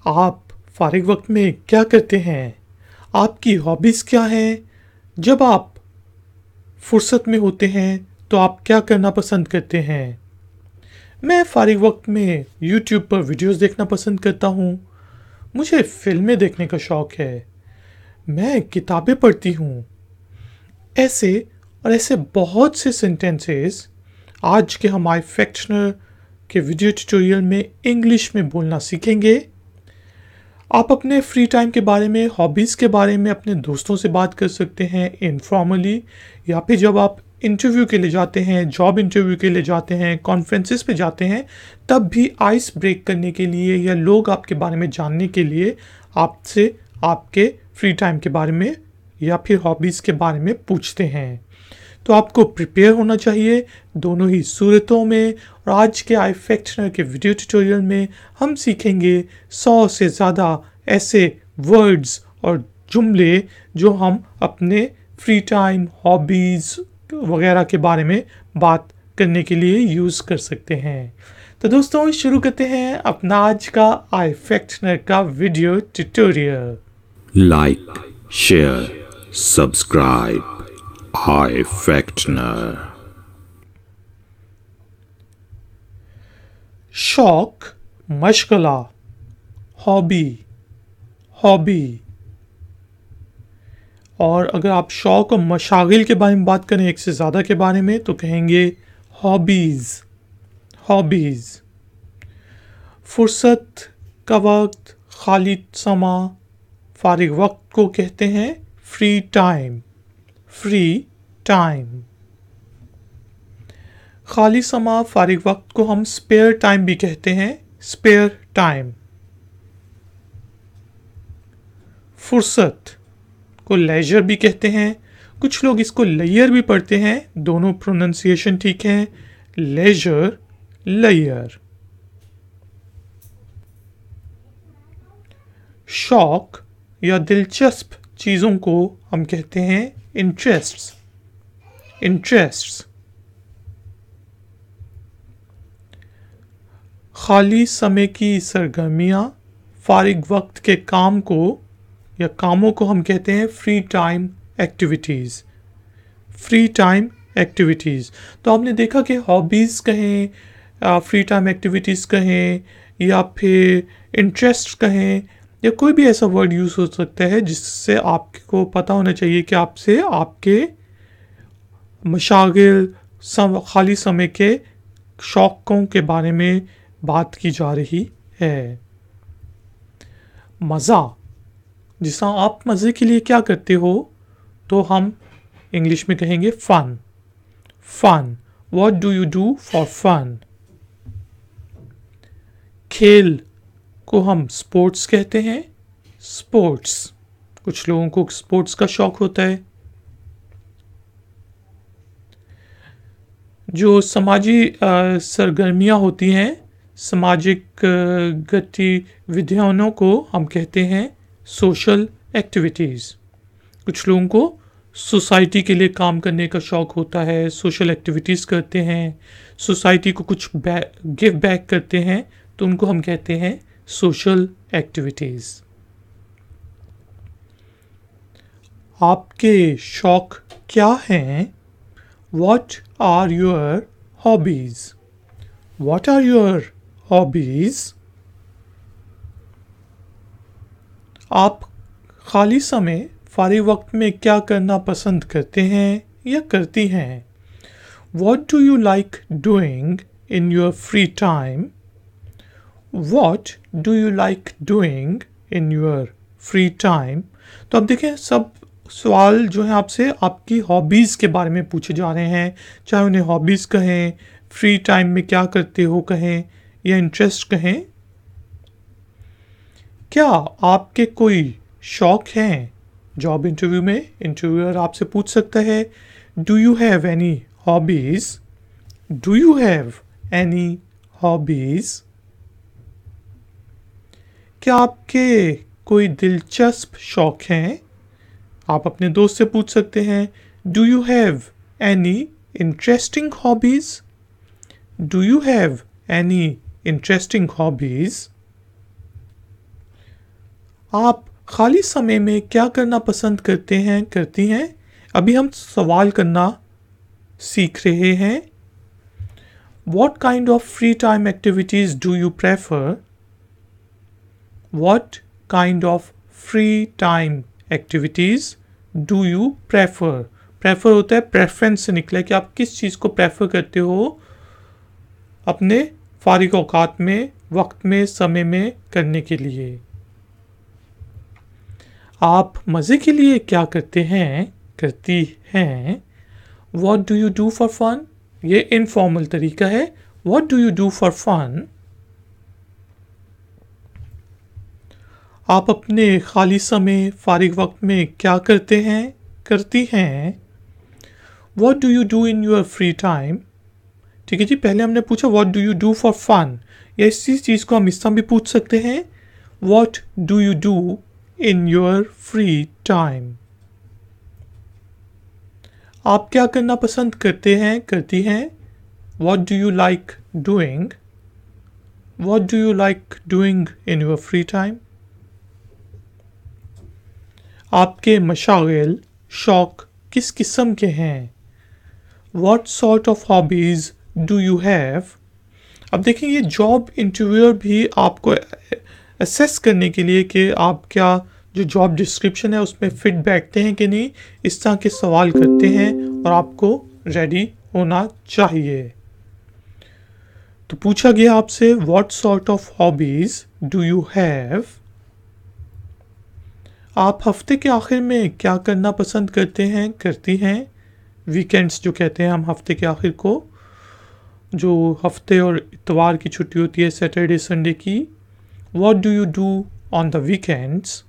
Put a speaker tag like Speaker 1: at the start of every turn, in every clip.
Speaker 1: आप फारिग वक्त में क्या करते हैं? आपकी हॉबीज़ क्या हैं? जब आप फुर्सत में होते हैं तो आप क्या करना पसंद करते हैं? मैं फारिग वक्त में यूट्यूब पर वीडियोस देखना पसंद करता हूँ। मुझे फिल्में देखने का शौक है। मैं किताबें पढ़ती हूँ। ऐसे और ऐसे बहुत से सेंटेंसेस आज के हम iFactioner के वीडियो ट्यूटोरियल में इंग्लिश में बोलना सीखेंगे। आप अपने फ्री टाइम के बारे में, हॉबीज़ के बारे में अपने दोस्तों से बात कर सकते हैं इनफॉर्मली, या फिर जब आप इंटरव्यू के लिए जाते हैं, जॉब इंटरव्यू के लिए जाते हैं, कॉन्फ्रेंसेस पे जाते हैं, तब भी आइस ब्रेक करने के लिए या लोग आपके बारे में जानने के लिए आपसे आपके फ्री टाइम के बारे में या फिर हॉबीज़ के बारे में पूछते हैं। तो आपको प्रिपेयर होना चाहिए दोनों ही सूरतों में। और आज के iFactioner के वीडियो ट्यूटोरियल में हम सीखेंगे 100 से ज़्यादा ऐसे वर्ड्स और जुमले जो हम अपने फ्री टाइम, हॉबीज़ वगैरह के बारे में बात करने के लिए यूज़ कर सकते हैं। तो दोस्तों, शुरू करते हैं अपना आज का iFactioner का video tutorial.
Speaker 2: Like, share, subscribe. iFactioner.
Speaker 1: शौक, मशगला, हॉबी, हॉबी। और अगर आप शौक और मशागिल के बारे में बात करें, एक से ज़्यादा के बारे में, तो कहेंगे हॉबीज़, हॉबीज़। फुर्सत का वक्त, खाली समा, फारिग वक्त को कहते हैं फ्री टाइम, फ्री टाइम। खाली समा, फारिग वक्त को हम स्पेयर टाइम भी कहते हैं, स्पेयर टाइम। फुर्सत को लेजर भी कहते हैं। कुछ लोग इसको लेयर भी पढ़ते हैं, दोनों प्रोनाउंसिएशन ठीक है, लेजर, लेयर। शौक या दिलचस्प चीज़ों को हम कहते हैं इंटरेस्ट्स, इंटरेस्ट्स। खाली समय की सरगर्मियाँ, फारिग वक्त के काम को या कामों को हम कहते हैं free time activities, free time activities. तो आपने देखा कि हॉबीज़ कहें, फ्री टाइम एक्टिविटीज़ कहें, या फिर इंटरेस्ट कहें, या कोई भी ऐसा वर्ड यूज़ हो सकता है जिससे आपको पता होना चाहिए कि आपसे आपके मशागिल, खाली समय के शौकों के बारे में बात की जा रही है। मज़ा, जिसका आप मज़े के लिए क्या करते हो, तो हम इंग्लिश में कहेंगे fun, fun. What do you do for fun? खेल को हम स्पोर्ट्स कहते हैं, स्पोर्ट्स। कुछ लोगों को स्पोर्ट्स का शौक होता है। जो समाजी सरगर्मियाँ होती हैं, सामाजिक गतिविधियों को हम कहते हैं सोशल एक्टिविटीज़। कुछ लोगों को सोसाइटी के लिए काम करने का शौक होता है, सोशल एक्टिविटीज़ करते हैं, सोसाइटी को कुछ गिव बैक करते हैं, तो उनको हम कहते हैं सोशल एक्टिविटीज़। आपके शौक क्या हैं? What are your hobbies? What are your hobbies? आप खाली समय, फारिग वक्त में क्या करना पसंद करते हैं या करती हैं? What do you like doing in your free time? What do you like doing in your free time? तो अब देखें, सब सवाल जो है आपसे आपकी हॉबीज़ के बारे में पूछे जा रहे हैं, चाहे उन्हें हॉबीज़ कहें, फ्री टाइम में क्या करते हो कहें, या इंटरेस्ट कहें। क्या आपके कोई शौक हैं? जॉब इंटरव्यू में इंटरव्यूअर आपसे पूछ सकता है, do you have any hobbies? Do you have any hobbies? क्या आपके कोई दिलचस्प शौक हैं? आप अपने दोस्त से पूछ सकते हैं, do you have any interesting hobbies? Do you have any interesting hobbies? आप खाली समय में क्या करना पसंद करते हैं, करती हैं? अभी हम सवाल करना सीख रहे हैं। What kind of free time activities do you prefer? What kind of free time activities do you prefer? Prefer होता है प्रेफरेंस से निकला कि आप किस चीज़ को प्रेफर करते हो अपने फारिग औकात में, वक्त में, समय में करने के लिए। आप मज़े के लिए क्या करते हैं, करती हैं? What do you do for fun? ये इनफॉर्मल तरीका है। What do you do for fun? आप अपने खाली समय, फारिग वक्त में क्या करते हैं, करती हैं? What do you do in your free time? ठीक है जी, पहले हमने पूछा What do you do for fun? या इसी चीज़ को हम इस तरह भी पूछ सकते हैं What do you do in your free time? आप क्या करना पसंद करते हैं, करती हैं? What do you like doing? What do you like doing in your free time? आपके मशागिल, शौक किस किस्म के हैं? What sort of hobbies do you have? अब देखिए, ये जॉब इंटरव्यूअर भी आपको असेस करने के लिए कि आप क्या जो जॉब डिस्क्रिप्शन है उसमें फिट बैठते हैं कि नहीं, इस तरह के सवाल करते हैं और आपको रेडी होना चाहिए। तो पूछा गया आपसे what sort of hobbies do you have? आप हफ्ते के आखिर में क्या करना पसंद करते हैं, करती हैं? वीकेंड्स जो कहते हैं हम हफ्ते के आखिर को, जो हफ्ते और इतवार की छुट्टी होती है, सैटरडे संडे की। What do you do on the weekends?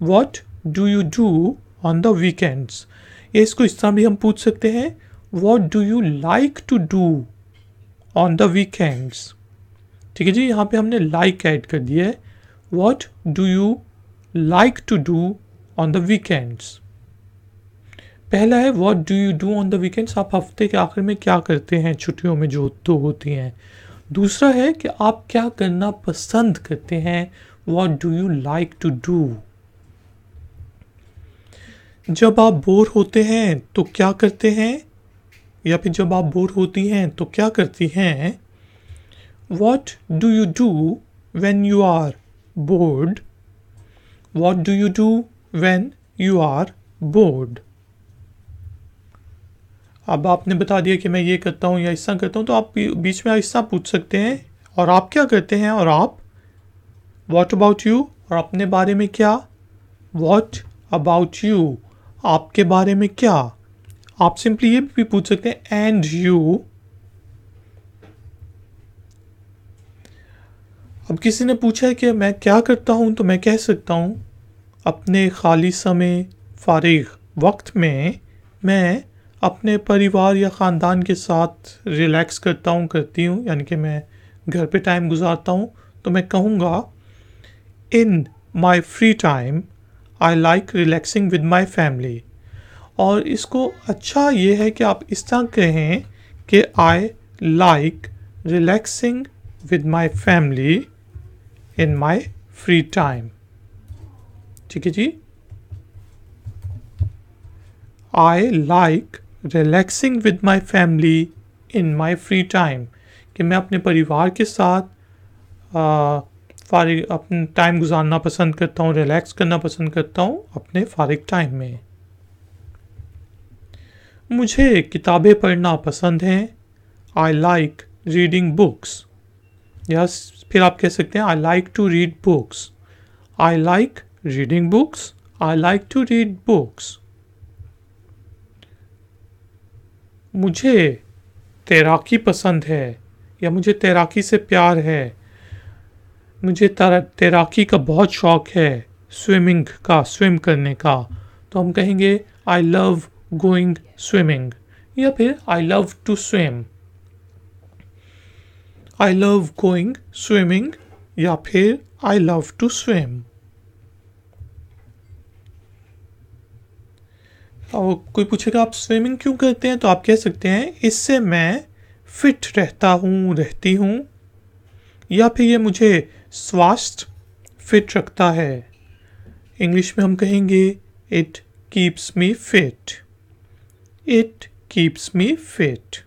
Speaker 1: What do you do on the weekends? या इसको इस तरह भी हम पूछ सकते हैं what do you like to do on the weekends? ठीक है जी, यहाँ पे हमने लाइक ऐड कर दिया है। What do you like to do on the weekends? पहला है what do you do on the weekends, आप हफ्ते के आखिर में क्या करते हैं छुट्टियों में जो तो होती हैं। दूसरा है कि आप क्या करना पसंद करते हैं, what do you like to do? जब आप बोर होते हैं तो क्या करते हैं, या फिर जब आप बोर होती हैं तो क्या करती हैं? What do you do when you are bored? What do you do when you are bored? अब आपने बता दिया कि मैं ये करता हूँ या ऐसा करता हूँ, तो आप बीच में ऐसा पूछ सकते हैं और आप क्या करते हैं, और आप व्हाट अबाउट यू, और अपने बारे में क्या, व्हाट अबाउट यू, आपके बारे में क्या। आप सिंपली ये भी पूछ सकते हैं एंड यू। अब किसी ने पूछा है कि मैं क्या करता हूँ, तो मैं कह सकता हूँ अपने खाली समय, फारिग वक्त में मैं अपने परिवार या ख़ानदान के साथ रिलैक्स करता हूँ, करती हूँ, यानी कि मैं घर पे टाइम गुजारता हूँ। तो मैं कहूँगा in my free time I like relaxing with my family. और इसको अच्छा ये है कि आप इस तरह कहें कि I like relaxing with my family in my free time. ठीक है जी, I like relaxing with my family in my free time, कि मैं अपने परिवार के साथ फारिग अपना टाइम गुजारना पसंद करता हूँ, रिलैक्स करना पसंद करता हूँ अपने फारिग टाइम में। मुझे किताबें पढ़ना पसंद हैं, आई लाइक रीडिंग बुक्स। या फिर आप कह सकते हैं I like to read books. I like reading books, I like to read books. मुझे तैराकी पसंद है, या मुझे तैराकी से प्यार है, मुझे तैराकी का बहुत शौक है, स्विमिंग का, स्विम करने का। तो हम कहेंगे आई लव गोइंग स्विमिंग, या फिर I love to swim. I love going swimming, या फिर आई लव टू स्विम। और कोई पूछेगा आप स्विमिंग क्यों करते हैं, तो आप कह सकते हैं इससे मैं फिट रहता हूँ, रहती हूँ, या फिर ये मुझे स्वास्थ्य फिट रखता है। इंग्लिश में हम कहेंगे it keeps me fit. It keeps me fit.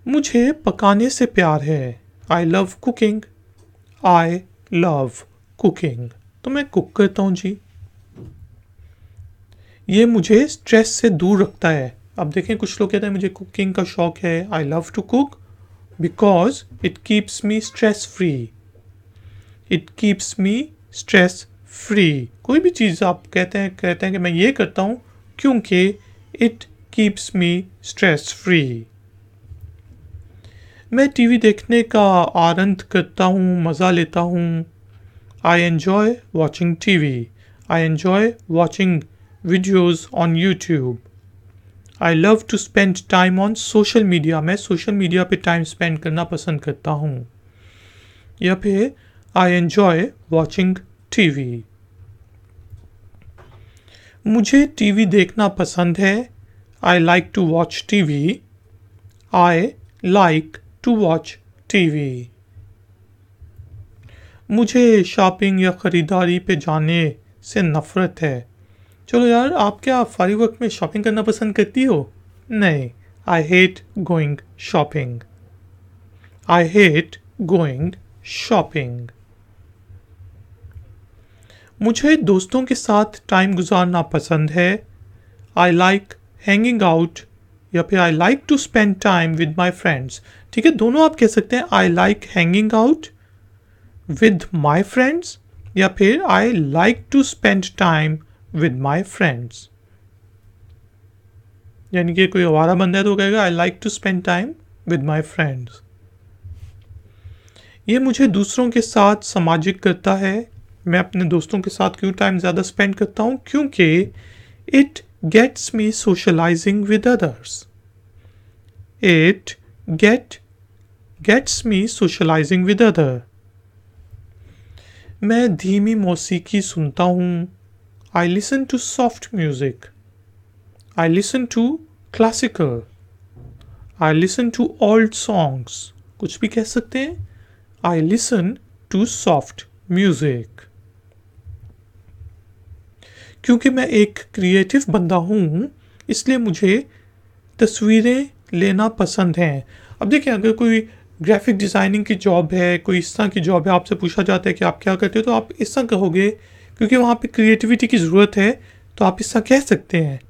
Speaker 1: मुझे पकाने से प्यार है। I love cooking. I love cooking. तो मैं कुक करता हूँ जी। ये मुझे स्ट्रेस से दूर रखता है। अब देखें, कुछ लोग कहते हैं मुझे कुकिंग का शौक है। I love to cook because it keeps me stress free. It keeps me stress free. कोई भी चीज़ आप कहते हैं कि मैं ये करता हूँ क्योंकि it keeps me stress free. मैं टीवी देखने का आनंद करता हूँ, मज़ा लेता हूँ। I enjoy watching TV. I enjoy watching videos on YouTube. I love to spend time on social media. मैं सोशल मीडिया पे टाइम स्पेंड करना पसंद करता हूँ। या फिर आई एन्जॉय वॉचिंग टीवी। मुझे टीवी देखना पसंद है। I like to watch TV. I like to watch TV. मुझे शॉपिंग या ख़रीदारी पे जाने से नफ़रत है। चलो यार, आप क्या फारिग वक्त में शॉपिंग करना पसंद करती हो? नहीं, I hate going shopping. I hate going shopping. मुझे दोस्तों के साथ टाइम गुजारना पसंद है। आई लाइक हैंगिंग आउट या फिर I like to spend time with my friends. ठीक है, दोनों आप कह सकते हैं। I like hanging out with my friends या फिर I like to spend time with my friends. यानी कि कोई आवारा बंदा है तो कहेगा I like to spend time with my friends. ये मुझे दूसरों के साथ सामाजिक करता है। मैं अपने दोस्तों के साथ क्यों टाइम ज़्यादा स्पेंड करता हूँ? क्योंकि it gets me socialising with others. It gets me socialising with other. मैं धीमी मौसीकी सुनता हूँ। I listen to soft music. I listen to classical. I listen to old songs. कुछ भी कह सकते हैं। I listen to soft music. क्योंकि मैं एक क्रिएटिव बंदा हूँ इसलिए मुझे तस्वीरें लेना पसंद हैं। अब देखिए, अगर कोई ग्राफिक डिज़ाइनिंग की जॉब है, कोई इस तरह की जॉब है, आपसे पूछा जाता है कि आप क्या करते हो, तो आप इस तरह कहोगे क्योंकि वहाँ पे क्रिएटिविटी की ज़रूरत है, तो आप इस तरह कह सकते हैं।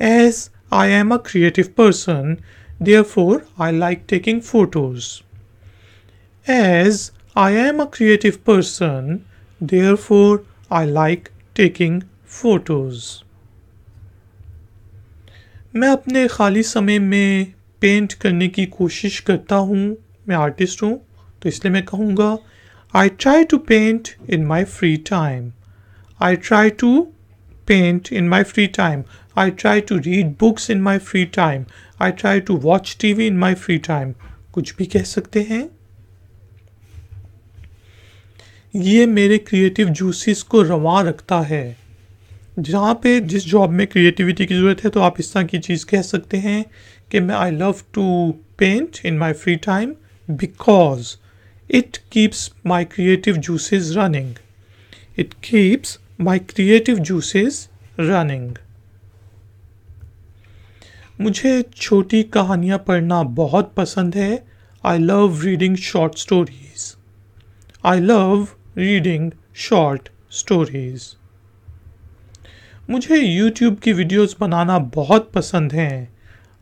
Speaker 1: As I am a creative person therefore I like taking photos. As I am a creative person therefore I like taking photos. मैं अपने खाली समय में पेंट करने की कोशिश करता हूँ। मैं आर्टिस्ट हूँ तो इसलिए मैं कहूँगा I try to paint in my free time. I try to paint in my free time. I try to read books in my free time. I try to watch TV in my free time. कुछ भी कह सकते हैं। ये मेरे creative juices को रवां रखता है। जहाँ पे जिस जॉब में क्रिएटिविटी की ज़रूरत है तो आप इस तरह की चीज़ कह सकते हैं कि मैं I love to paint in my free time because it keeps my creative juices running. It keeps my creative juices running. मुझे छोटी कहानियाँ पढ़ना बहुत पसंद है। I love reading short stories. I love reading short stories. मुझे YouTube की videos बनाना बहुत पसंद हैं।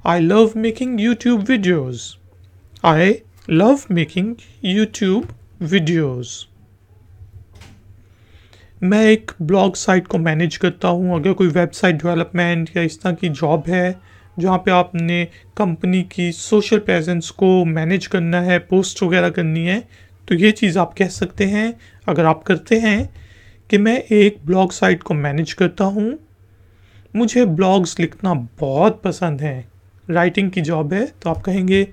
Speaker 1: I love making YouTube videos. I love making YouTube videos. मैं एक ब्लॉग साइट को मैनेज करता हूँ। अगर कोई वेबसाइट डेवलपमेंट या इस तरह की जॉब है जहाँ पे आपने कंपनी की सोशल प्रेजेंस को मैनेज करना है, पोस्ट वगैरह करनी है, तो ये चीज़ आप कह सकते हैं अगर आप करते हैं कि मैं एक ब्लॉग साइट को मैनेज करता हूँ। मुझे ब्लॉग्स लिखना बहुत पसंद है। राइटिंग की जॉब है तो आप कहेंगे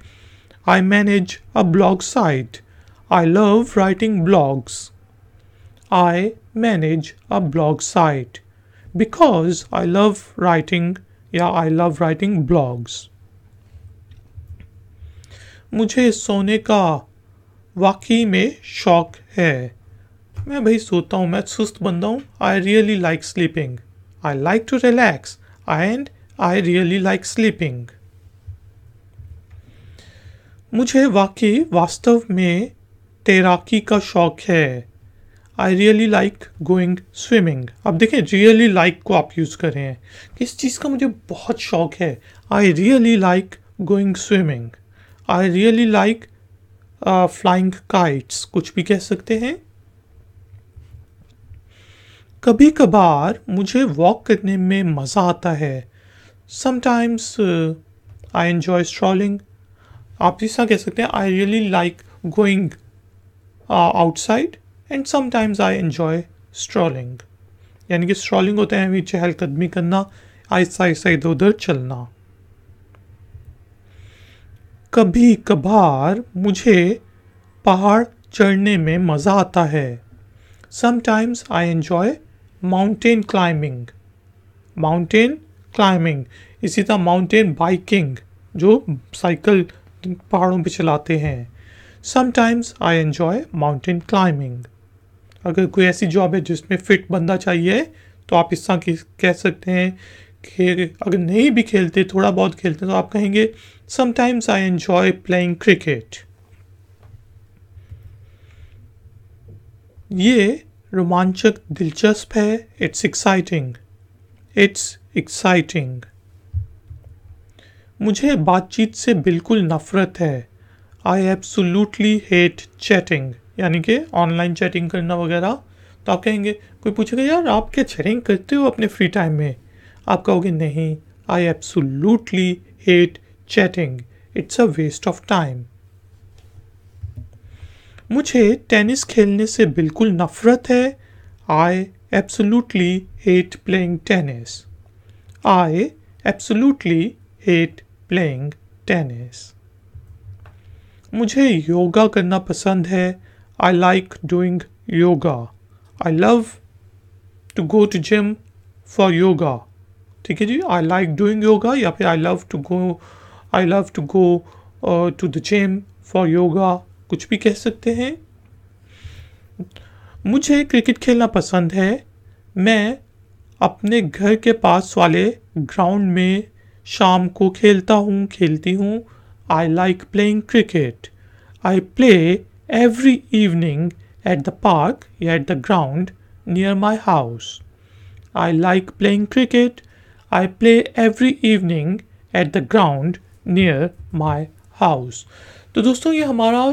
Speaker 1: I manage a blog site. I love writing blogs. I manage a blog site because I love writing या आई लव राइटिंग ब्लॉग्स। मुझे सोने का वाकई में शौक है। मैं भाई सोता हूँ, मैं सुस्त बंदा हूँ। I really like sleeping. I like to relax and I really like sleeping. मुझे वाकई वास्तव में तैराकी का शौक है। I really like going swimming. अब देखें, रियली लाइक को आप यूज़ कर रहे हैं। किस चीज़ का मुझे बहुत शौक है? I really like going swimming. I really like flying kites, कुछ भी कह सकते हैं। कभी कभार मुझे वॉक करने में मज़ा आता है। Sometimes I enjoy strolling. आप ऐसा कह सकते हैं, आई really like going outside and sometimes I enjoy strolling. यानी कि स्ट्रॉलिंग होता है भी चहलकदमी करना, आहिस्ता आहिस्ता इधर उधर चलना। कभी कभार मुझे पहाड़ चढ़ने में मज़ा आता है। Sometimes I enjoy mountain climbing. Mountain climbing, इसी तरह माउंटेन बाइकिंग, जो साइकिल पहाड़ों पे चलाते हैं। Sometimes I enjoy mountain climbing. अगर कोई ऐसी जॉब है जिसमें फिट बंदा चाहिए तो आप इस तरह कह सकते हैं कि अगर नहीं भी खेलते, थोड़ा बहुत खेलते, तो आप कहेंगे sometimes I enjoy playing cricket. ये रोमांचक, दिलचस्प है। It's exciting. It's exciting. मुझे बातचीत से बिल्कुल नफरत है। आई एब्सोल्युटली हेट चैटिंग, यानी कि ऑनलाइन चैटिंग करना वगैरह। तो आप कहेंगे, कोई पूछेगा यार आप क्या चैटिंग करते हो अपने फ्री टाइम में? आप कहोगे नहीं, I absolutely hate chatting. It's a waste of time. मुझे टेनिस खेलने से बिल्कुल नफरत है। I absolutely hate playing tennis. I absolutely hate playing tennis. मुझे योगा करना पसंद है। I like doing yoga. I love to go to gym for yoga. ठीक है जी, आई लाइक डूइंग योगा या फिर I love to go to the gym for yoga, कुछ भी कह सकते हैं। मुझे क्रिकेट खेलना पसंद है। मैं अपने घर के पास वाले ग्राउंड में शाम को खेलती हूँ। I like playing cricket. I play every evening at the park या at the ground near my house. I like playing cricket. I play every evening at the ground near my house. तो दोस्तों, ये हमारा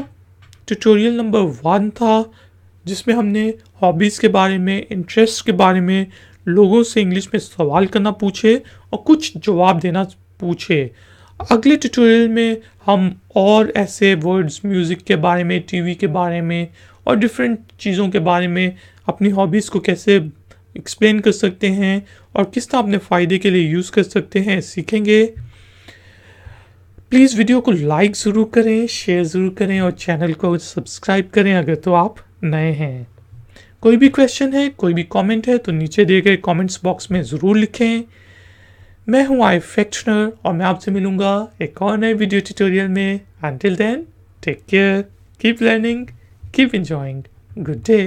Speaker 1: tutorial number 1 था, जिसमें हमने hobbies के बारे में, इंटरेस्ट के बारे में, लोगों से इंग्लिश में सवाल करना पूछे और कुछ जवाब देना पूछे। अगले ट्यूटोरियल में हम और ऐसे वर्ड्स, म्यूज़िक के बारे में, टीवी के बारे में और डिफरेंट चीज़ों के बारे में, अपनी हॉबीज़ को कैसे एक्सप्लेन कर सकते हैं और किस तरह अपने फ़ायदे के लिए यूज़ कर सकते हैं, सीखेंगे। प्लीज़ वीडियो को लाइक ज़रूर करें, शेयर ज़रूर करें और चैनल को सब्सक्राइब करें अगर तो आप नए हैं। कोई भी क्वेश्चन है, कोई भी कमेंट है तो नीचे दिए गए कमेंट्स बॉक्स में ज़रूर लिखें। मैं हूँ iFectioner और मैं आपसे मिलूँगा एक और नए वीडियो ट्यूटोरियल में। Until then, take care, keep learning, keep enjoying. Good day.